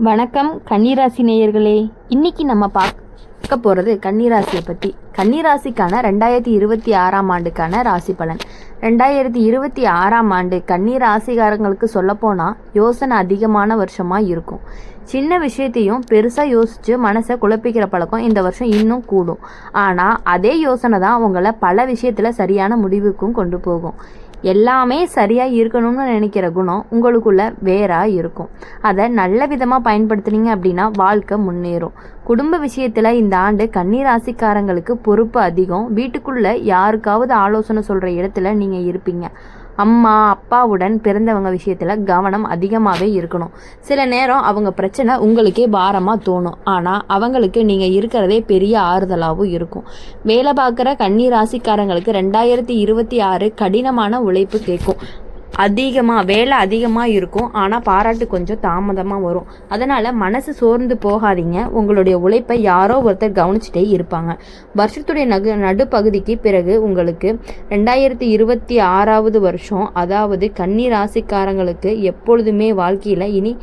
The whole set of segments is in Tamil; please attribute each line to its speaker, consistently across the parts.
Speaker 1: வணக்கம் கன்னிராசி நேயர்களே. இன்னைக்கு நம்ம பார்க்க போகிறது கன்னிராசியை பற்றி. கன்னிராசிக்கான 2026ஆம் ஆண்டுக்கான ராசி பலன். 2026ஆம் ஆண்டு கன்னிராசிக்காரங்களுக்கு சொல்லப்போனால் யோசனை அதிகமான வருஷமாக இருக்கும். சின்ன விஷயத்தையும் பெருசாக யோசித்து மனசை குழப்பிக்கிற பழக்கம் இந்த வருஷம் இன்னும் கூடும். ஆனால் அதே யோசனை தான் உங்களை பல விஷயத்தில் சரியான முடிவுக்கும் கொண்டு போகும். எல்லாமே சரியாக இருக்கணும்னு நினைக்கிற குணம் உங்களுக்குள்ள வேறாக இருக்கும். அதை நல்ல விதமாக பயன்படுத்துனீங்க அப்படின்னா வாழ்க்கை முன்னேறும். குடும்ப விஷயத்தில் இந்த ஆண்டு கன்னிராசிக்காரங்களுக்கு பொறுப்பு அதிகம். வீட்டுக்குள்ளே யாருக்காவது ஆலோசனை சொல்கிற இடத்துல நீங்கள் இருப்பீங்க. அம்மா அப்பாவுடன் பிறந்தவங்க விஷயத்தில் கவனம் அதிகமாகவே இருக்கணும். சில நேரம் அவங்க பிரச்சனை உங்களுக்கே பாரமாக தோணும். ஆனால் அவங்களுக்கு நீங்கள் இருக்கிறதே பெரிய ஆறுதலாகவும் இருக்கும். வேலை பார்க்குற கன்னிராசிக்காரங்களுக்கு 2026 கடினமான உழைப்பு கேட்கும். வேலை அதிகமாக இருக்கும். ஆனால் பாராட்டு கொஞ்சம் தாமதமாக வரும். அதனால் மனசு சோர்ந்து போகாதீங்க. உங்களுடைய உழைப்பை யாரோ ஒருத்தர் கவனிச்சுட்டே இருப்பாங்க. வருஷத்துடைய நடுப்பகுதிக்கு பிறகு உங்களுக்கு 2026ஆவது வருஷம், அதாவது கன்னி ராசிக்காரங்களுக்கு எப்பொழுதுமே வாழ்க்கையில் இனி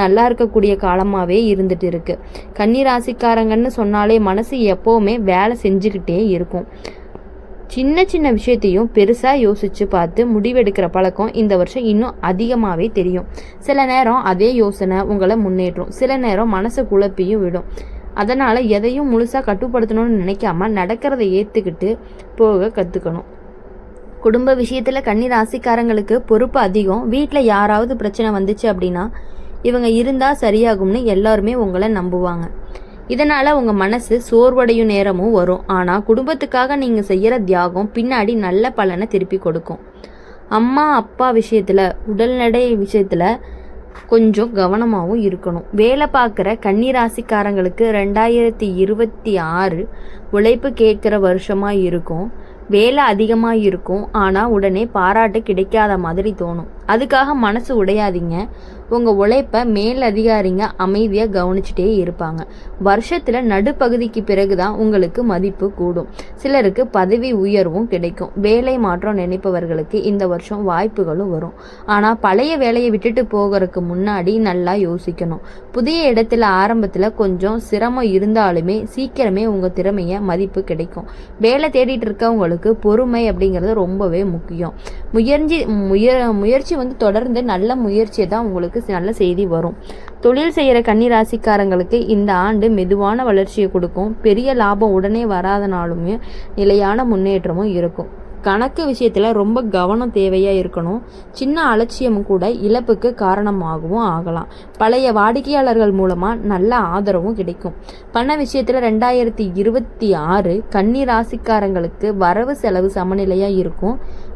Speaker 1: நல்லா இருக்கக்கூடிய காலமாகவே இருந்துட்டு இருக்கு. கன்னி ராசிக்காரங்கன்னு சொன்னாலே மனசு எப்போவுமே வேலை செஞ்சுக்கிட்டே இருக்கும். சின்ன சின்ன விஷயத்தையும் பெருசாக யோசித்து பார்த்து முடிவெடுக்கிற பழக்கம் இந்த வருஷம் இன்னும் அதிகமாகவே தெரியும். சில நேரம் அதே யோசனை உங்களை முன்னேற்றும், சில நேரம் மனசை குழப்பியும் விடும். அதனால் எதையும் முழுசாக கட்டுப்படுத்தணும்னு நினைக்காம நடக்கிறத ஏற்றுக்கிட்டு போக கற்றுக்கணும். குடும்ப விஷயத்தில் கன்னி ராசிக்காரங்களுக்கு பொறுப்பு அதிகம். வீட்டில் யாராவது பிரச்சனை வந்துச்சு அப்படின்னா இவங்க இருந்தால் சரியாகும்னு எல்லாருமே உங்களை நம்புவாங்க. இதனால் உங்கள் மனசு சோர்வடையும் நேரமும் வரும். ஆனால் குடும்பத்துக்காக நீங்கள் செய்கிற தியாகம் பின்னாடி நல்ல பலனை திருப்பி கொடுக்கும். அம்மா அப்பா விஷயத்தில், உடல்நடை விஷயத்தில் கொஞ்சம் கவனமாகவும் இருக்கணும். வேலை பார்க்குற கன்னிராசிக்காரங்களுக்கு 2026 உழைப்பு கேட்குற வருஷமாக இருக்கும். வேலை அதிகமாக இருக்கும். ஆனால் உடனே பாராட்டு கிடைக்காத மாதிரி தோணும். அதுக்காக மனசு உடையாதீங்க. உங்கள் உழைப்பை மேல் அதிகாரிங்க அமைதியாக கவனிச்சுட்டே இருப்பாங்க. வருஷத்தில் நடுப்பகுதிக்கு பிறகு தான் உங்களுக்கு மதிப்பு கூடும். சிலருக்கு பதவி உயர்வும் கிடைக்கும். வேலை மாற்றம் நினைப்பவர்களுக்கு இந்த வருஷம் வாய்ப்புகளும் வரும். ஆனால் பழைய வேலையை விட்டுட்டு போகிறதுக்கு முன்னாடி நல்லா யோசிக்கணும். புதிய இடத்துல ஆரம்பத்தில் கொஞ்சம் சிரமம் இருந்தாலுமே சீக்கிரமே உங்கள் திறமையை மதிப்பு கிடைக்கும். வேலை தேடிட்டு இருக்கவங்களுக்கு பொறுமை அப்படிங்கிறது ரொம்பவே முக்கியம். முயற்சி தொடர்ந்து நல்ல முயற்சியை தான் உங்களுக்கு நல்ல செய்தி வரும். தொழில் செய்கிற கன்னிராசிக்காரங்களுக்கு இந்த ஆண்டு மெதுவான வளர்ச்சியை கொடுக்கும். பெரிய லாபம் உடனே வராதனாலுமே நிலையான முன்னேற்றமும் இருக்கும். கணக்கு விஷயத்தில் ரொம்ப கவனம் தேவையாக இருக்கணும். சின்ன அலட்சியமும் கூட இழப்புக்கு காரணமாகவும் ஆகலாம். பழைய வாடிக்கையாளர்கள் மூலமாக நல்ல ஆதரவும் கிடைக்கும். பண விஷயத்தில் 2026 கன்னி ராசிக்காரங்களுக்கு வரவு செலவு சமநிலையாக இருக்கும்.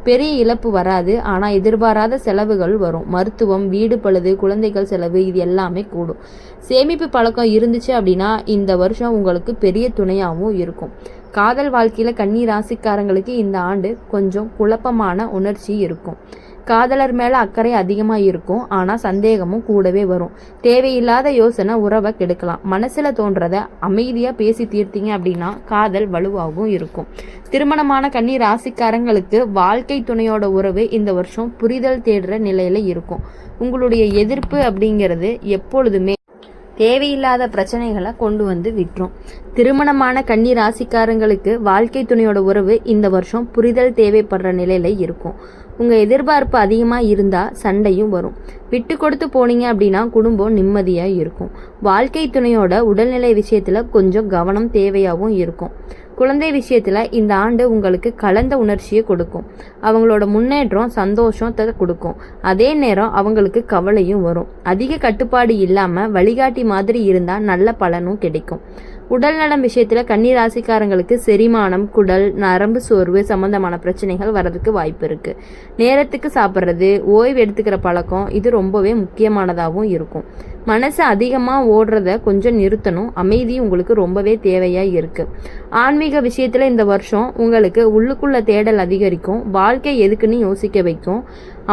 Speaker 1: பெரிய இழப்பு வராது. ஆனால் எதிர்பாராத செலவுகள் வரும். மருத்துவம், வீடு பழுது, குழந்தைகள் செலவு, இது எல்லாமே கூடும். சேமிப்பு பழக்கம் இருந்துச்சு அப்படின்னா இந்த வருஷம் உங்களுக்கு பெரிய துணையாகவும் இருக்கும். காதல் வாழ்க்கையில் கன்னி ராசிக்காரங்களுக்கு இந்த ஆண்டு கொஞ்சம் குழப்பமான உணர்ச்சி இருக்கும். காதலர் மேலே அக்கறை அதிகமாக இருக்கும். ஆனால் சந்தேகமும் கூடவே வரும். தேவையில்லாத யோசனை உறவை கெடுக்கலாம். மனசில் தோன்றதை அமைதியாக பேசி தீர்த்தீங்க அப்படின்னா காதல் வலுவாகவும் இருக்கும். திருமணமான கன்னி ராசிக்காரங்களுக்கு வாழ்க்கை துணையோட உறவு இந்த வருஷம் புரிதல் தேடுற நிலையில் இருக்கும். உங்களுடைய எதிர்ப்பு அப்படிங்கிறது எப்பொழுதுமே தேவையில்லாத பிரச்சனைகளை கொண்டு வந்து விட்டுரும். திருமணமான கன்னி ராசிக்காரங்களுக்கு வாழ்க்கை துணையோட உறவு இந்த வருஷம் புரிதல் தேவைப்படுற நிலையில இருக்கும். உங்கள் எதிர்பார்ப்பு அதிகமாக இருந்தால் சண்டையும் வரும். விட்டு கொடுத்து போனீங்க அப்படின்னா குடும்பம் நிம்மதியாக இருக்கும். வாழ்க்கை துணையோட உடல்நிலை விஷயத்தில் கொஞ்சம் கவனம் தேவையாகவும் இருக்கும். குழந்தை விஷயத்தில் இந்த ஆண்டு உங்களுக்கு கலந்த உணர்ச்சியை கொடுக்கும். அவங்களோட முன்னேற்றம் சந்தோஷத்தை கொடுக்கும். அதே நேரம் அவங்களுக்கு கவலையும் வரும். அதிக கட்டுப்பாடு இல்லாமல் வழிகாட்டி மாதிரி இருந்தால் நல்ல பலனும் கிடைக்கும். உடல்நலம் விஷயத்தில் கன்னி ராசிக்காரங்களுக்கு செரிமானம், குடல், நரம்பு சோர்வு சம்பந்தமான பிரச்சனைகள் வர்றதுக்கு வாய்ப்பு இருக்குது. நேரத்துக்கு சாப்பிட்றது, ஓய்வு எடுத்துக்கிற பழக்கம் இது ரொம்பவே முக்கியமானதாகவும் இருக்கும். மனசு அதிகமாக ஓடுறத கொஞ்சம் நிறுத்தணும். அமைதி உங்களுக்கு ரொம்பவே தேவையாக இருக்குது. ஆன்மீக விஷயத்தில் இந்த வருஷம் உங்களுக்கு உள்ளுக்குள்ள தேடல் அதிகரிக்கும். வாழ்க்கை எதுக்குன்னு யோசிக்க வைக்கும்.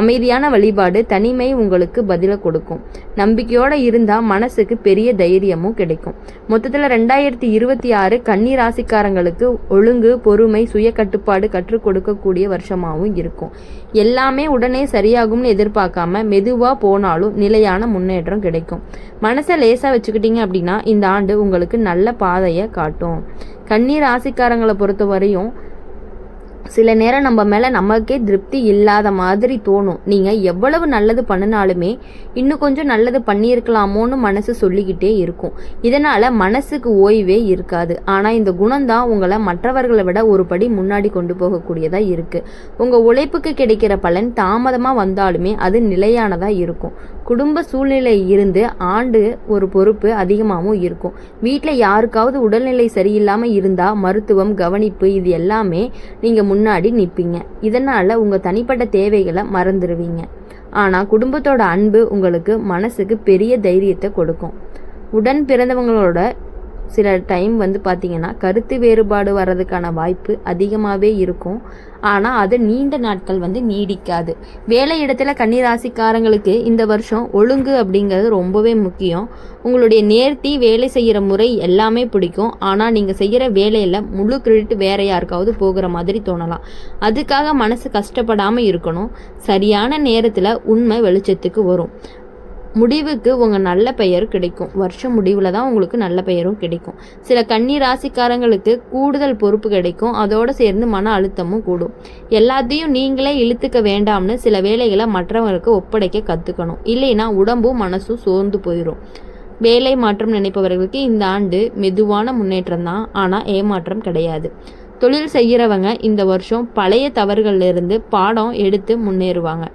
Speaker 1: அமைதியான வழிபாடு, தனிமை உங்களுக்கு பதிலை கொடுக்கும். நம்பிக்கையோடு இருந்தால் மனசுக்கு பெரிய தைரியமும் கிடைக்கும். மொத்தத்தில் 2026 கன்னி ராசிக்காரங்களுக்கு ஒழுங்கு, பொறுமை, சுய கட்டுப்பாடு கற்றுக் கொடுக்கக்கூடிய வருஷமாகவும் இருக்கும். எல்லாமே உடனே சரியாகும்னு எதிர்பார்க்காம மெதுவாக போனாலும் நிலையான முன்னேற்றம் கிடைக்கும். மனசை லேசாக வச்சுக்கிட்டீங்க அப்படின்னா இந்த ஆண்டு உங்களுக்கு நல்ல பாதையை காட்டும். கன்னி ராசிக்காரங்களை பொறுத்த வரையும் சில நேரம் நம்ம மேலே நமக்கே திருப்தி இல்லாத மாதிரி தோணும். நீங்கள் எவ்வளவு நல்லது பண்ணினாலுமே இன்னும் கொஞ்சம் நல்லது பண்ணியிருக்கலாமோன்னு மனசு சொல்லிக்கிட்டே இருக்கும். இதனால் மனசுக்கு ஓய்வே இருக்காது. ஆனால் இந்த குணம்தான் உங்களை மற்றவர்களை விட ஒரு படி முன்னாடி கொண்டு போகக்கூடியதாக இருக்குது. உங்கள் உழைப்புக்கு கிடைக்கிற பலன் தாமதமாக வந்தாலுமே அது நிலையானதாக இருக்கும். குடும்ப சூழ்நிலை இருந்து ஆண்டு ஒரு பொறுப்பு அதிகமாகவும் இருக்கும். வீட்டில் யாருக்காவது உடல்நிலை சரியில்லாமல் இருந்தால் மருத்துவம் கவனிப்பு இது எல்லாமே நீங்கள் முன்னாடி நிற்பீங்க. இதனால் உங்கள் தனிப்பட்ட தேவைகளை மறந்துடுவீங்க. ஆனால் குடும்பத்தோட அன்பு உங்களுக்கு மனசுக்கு பெரிய தைரியத்தை கொடுக்கும். உடன் பிறந்தவங்களோட சில டைம் பார்த்திங்கன்னா கருத்து வேறுபாடு வர்றதுக்கான வாய்ப்பு அதிகமாகவே இருக்கும். ஆனால் அது நீண்ட நாட்கள் நீடிக்காது. வேலை இடத்துல கன்னிராசிக்காரங்களுக்கு இந்த வருஷம் ஒழுங்கு அப்படிங்கிறது ரொம்பவே முக்கியம். உங்களுடைய நேர்த்தி, வேலை செய்கிற முறை எல்லாமே பிடிக்கும். ஆனால் நீங்கள் செய்கிற வேலையில் முழு கிரெடிட் வேற யாருக்காவது போகிற மாதிரி தோணலாம். அதுக்காக மனசு கஷ்டப்படாமல் இருக்கணும். சரியான நேரத்தில் உண்மை வெளிச்சத்துக்கு வரும். முடிவுக்கு உங்கள் நல்ல பெயர் கிடைக்கும். வருஷம் முடிவில் தான் உங்களுக்கு நல்ல பெயரும் கிடைக்கும். சில கன்னி ராசிக்காரங்களுக்கு கூடுதல் பொறுப்பு கிடைக்கும். அதோடு சேர்ந்து மன அழுத்தமும் கூடும். எல்லாத்தையும் நீங்களே இழுத்துக்க வேண்டாம்னு சில வேலைகளை மற்றவங்களுக்கு ஒப்படைக்க கற்றுக்கணும். இல்லைன்னா உடம்பும் மனசும் சோர்ந்து போயிடும். வேலை மாற்றம் நினைப்பவர்களுக்கு இந்த ஆண்டு மெதுவான முன்னேற்றம் தான், ஆனால் ஏமாற்றம் கிடையாது. தொழில் செய்கிறவங்க இந்த வருஷம் பழைய தவறுகளிலிருந்து பாடம் எடுத்து முன்னேறுவாங்க.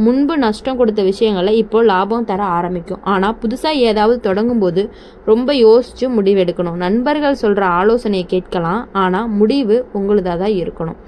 Speaker 1: முன்பு நஷ்டம் கொடுத்த விஷயங்களை இப்போ லாபம் தர ஆரம்பிக்கும். ஆனால் புதுசாக ஏதாவது தொடங்கும்போது ரொம்ப யோசித்து முடிவெடுக்கணும். நண்பர்கள் சொல்கிற ஆலோசனையை கேட்கலாம், ஆனால் முடிவு உங்களுதாக தான் இருக்கணும்.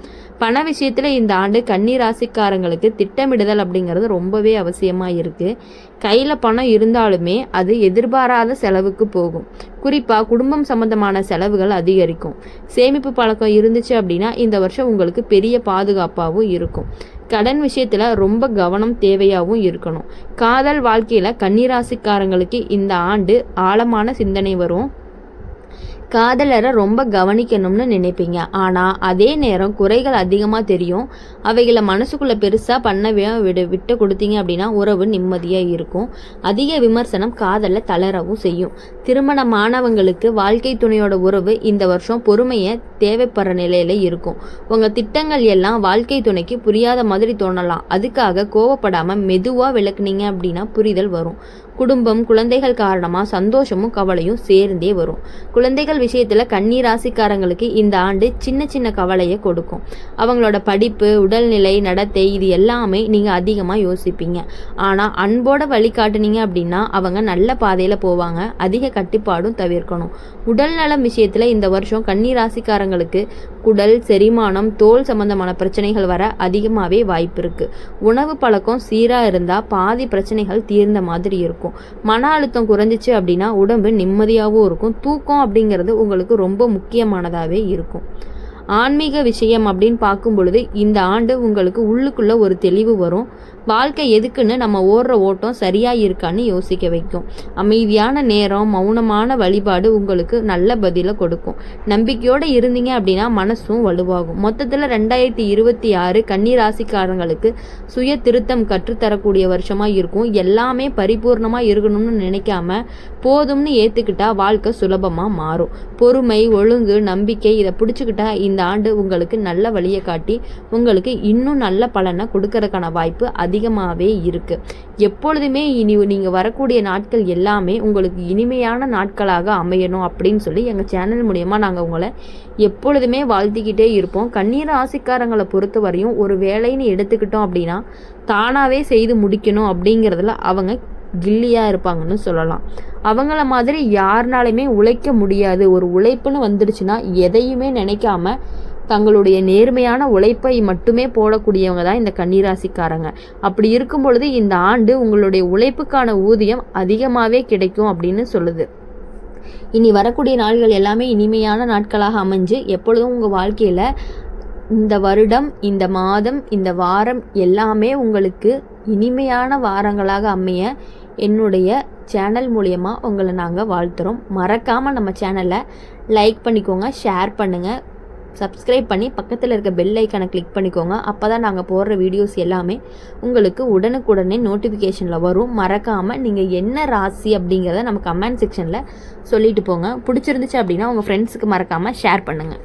Speaker 1: பண விஷயத்தில் இந்த ஆண்டு கன்னி ராசிக்காரங்களுக்கு திட்டமிடுதல் அப்படிங்கிறது ரொம்பவே அவசியமாக இருக்குது. கையில் பணம் இருந்தாலுமே அது எதிர்பாராத செலவுக்கு போகும். குறிப்பாக குடும்பம் சம்பந்தமான செலவுகள் அதிகரிக்கும். சேமிப்பு பழக்கம் இருந்துச்சு அப்படின்னா இந்த வருஷம் உங்களுக்கு பெரிய பாதுகாப்பாகவும் இருக்கும். கடன் விஷயத்தில் ரொம்ப கவனம் தேவையாகவும் இருக்கணும். காதல் வாழ்க்கையில் கன்னிராசிக்காரங்களுக்கு இந்த ஆண்டு ஆழமான சிந்தனை வரும். காதலரை ரொம்ப கவனிக்கணும்னு நினைப்பீங்க. ஆனால் அதே நேரம் குறைகள் அதிகமாக தெரியும். அவைகளை மனசுக்குள்ளே பெருசாக விட்டு கொடுத்தீங்க அப்படின்னா உறவு நிம்மதியாக இருக்கும். அதிக விமர்சனம் காதலில் தளரவும் செய்யும். திருமணமானவங்களுக்கு வாழ்க்கை துணையோட உறவு இந்த வருஷம் பொறுமையை தேவைப்படுற நிலையில் இருக்கும். உங்கள் திட்டங்கள் எல்லாம் வாழ்க்கை துணைக்கு புரியாத மாதிரி தோணலாம். அதுக்காக கோவப்படாமல் மெதுவாக விளக்குனீங்க அப்படின்னா புரிதல் வரும். குடும்பம், குழந்தைகள் காரணமாக சந்தோஷமும் கவலையும் சேர்ந்தே வரும். குழந்தைகள் விஷயத்தில் கன்னி ராசிக்காரங்களுக்கு இந்த ஆண்டு சின்ன சின்ன கவலையை கொடுக்கும். அவங்களோட படிப்பு, உடல்நிலை, நடத்தை இது எல்லாமே நீங்கள் அதிகமாக யோசிப்பீங்க. ஆனால் அன்போட வழிகாட்டுனீங்க அப்படின்னா அவங்க நல்ல பாதையில் போவாங்க. அதிக கட்டுப்பாடும் தவிர்க்கணும். உடல் நலம் விஷயத்தில் இந்த வருஷம் கன்னி ராசிக்காரங்களுக்கு குடல், செரிமானம், தோல் சம்பந்தமான பிரச்சனைகள் வர அதிகமாகவே வாய்ப்பு இருக்குது. உணவு பழக்கம் சீராக இருந்தால் பாதி பிரச்சனைகள் தீர்ந்த மாதிரி இருக்கும். மன அழுத்தம் குறைஞ்சிச்சு அப்படின்னா உடம்பு நிம்மதியாகவும் இருக்கும். தூக்கம் அப்படிங்கிறது உங்களுக்கு ரொம்ப முக்கியமானதாகவே இருக்கும். ஆன்மீக விஷயம் அப்படின்னு பார்க்கும் பொழுது இந்த ஆண்டு உங்களுக்கு உள்ளுக்குள்ள ஒரு தெளிவு வரும். வாழ்க்கை எதுக்குன்னு நம்ம ஓடுற ஓட்டம் சரியாக இருக்கான்னு யோசிக்க வைக்கும். அமைதியான நேரம், மௌனமான வழிபாடு உங்களுக்கு நல்ல பதிலை கொடுக்கும். நம்பிக்கையோடு இருந்தீங்க அப்படின்னா மனசும் வலுவாகும். மொத்தத்தில் 2026 கன்னி ராசிக்காரங்களுக்கு சுய திருத்தம் கற்றுத்தரக்கூடிய வருஷமாக இருக்கும். எல்லாமே பரிபூர்ணமாக இருக்கணும்னு நினைக்காம போதும்னு ஏற்றுக்கிட்டா வாழ்க்கை சுலபமாக மாறும். பொறுமை, ஒழுங்கு, நம்பிக்கை இதை பிடிச்சிக்கிட்டா இந்த ஆண்டு உங்களுக்கு நல்ல வழியை காட்டி உங்களுக்கு இன்னும் நல்ல பலனை கொடுக்கறதுக்கான வாய்ப்பு அதிகமாகவே இருக்குது. எப்பொழுதுமே நீங்கள் வரக்கூடிய நாட்கள் எல்லாமே உங்களுக்கு இனிமையான நாட்களாக அமையணும் அப்படின்னு சொல்லி எங்கள் சேனல் மூலமா நாங்கள் உங்களை எப்பொழுதுமே வாழ்த்திக்கிட்டே இருப்போம். கன்னி ராசிக்காரங்களை பொறுத்த வரையும் ஒரு வேலைன்னு எடுத்துக்கிட்டோம் அப்படின்னா தானாகவே செய்து முடிக்கணும் அப்படிங்கிறதுல அவங்க கில்லியாக இருப்பாங்கன்னு சொல்லலாம். அவங்கள மாதிரி யாருனாலுமே உழைக்க முடியாது. ஒரு உழைப்புன்னு வந்துடுச்சுன்னா எதையுமே நினைக்காம தங்களுடைய நேர்மையான உழைப்பை மட்டுமே போடக்கூடியவங்க தான் இந்த கன்னிராசிக்காரங்க. அப்படி இருக்கும் பொழுது இந்த ஆண்டு உங்களுடைய உழைப்புக்கான ஊதியம் அதிகமாகவே கிடைக்கும் அப்படின்னு சொல்லுது. இனி வரக்கூடிய நாட்கள் எல்லாமே இனிமையான நாட்களாக அமைஞ்சு எப்பொழுதும் உங்கள் வாழ்க்கையில் இந்த வருடம், இந்த மாதம், இந்த வாரம் எல்லாமே உங்களுக்கு இனிமையான வாரங்களாக அமைய என்னுடைய சேனல் மூலமா உங்களை நாங்கள் வாழ்த்துறோம். மறக்காமல் நம்ம சேனலை லைக் பண்ணிக்கோங்க, ஷேர் பண்ணுங்கள், சப்ஸ்கிரைப் பண்ணி பக்கத்தில் இருக்க பெல் ஐக்கானை கிளிக் பண்ணிக்கோங்க. அப்போ தான் நாங்கள் போடுற வீடியோஸ் எல்லாமே உங்களுக்கு உடனுக்குடனே நோட்டிஃபிகேஷனில் வரும். மறக்காமல் நீங்கள் என்ன ராசி அப்படிங்கிறத நம்ம கமெண்ட் செக்ஷனில் சொல்லிட்டு போங்க. பிடிச்சிருந்துச்சு அப்படின்னா உங்கள் ஃப்ரெண்ட்ஸுக்கு மறக்காமல் ஷேர் பண்ணுங்கள்.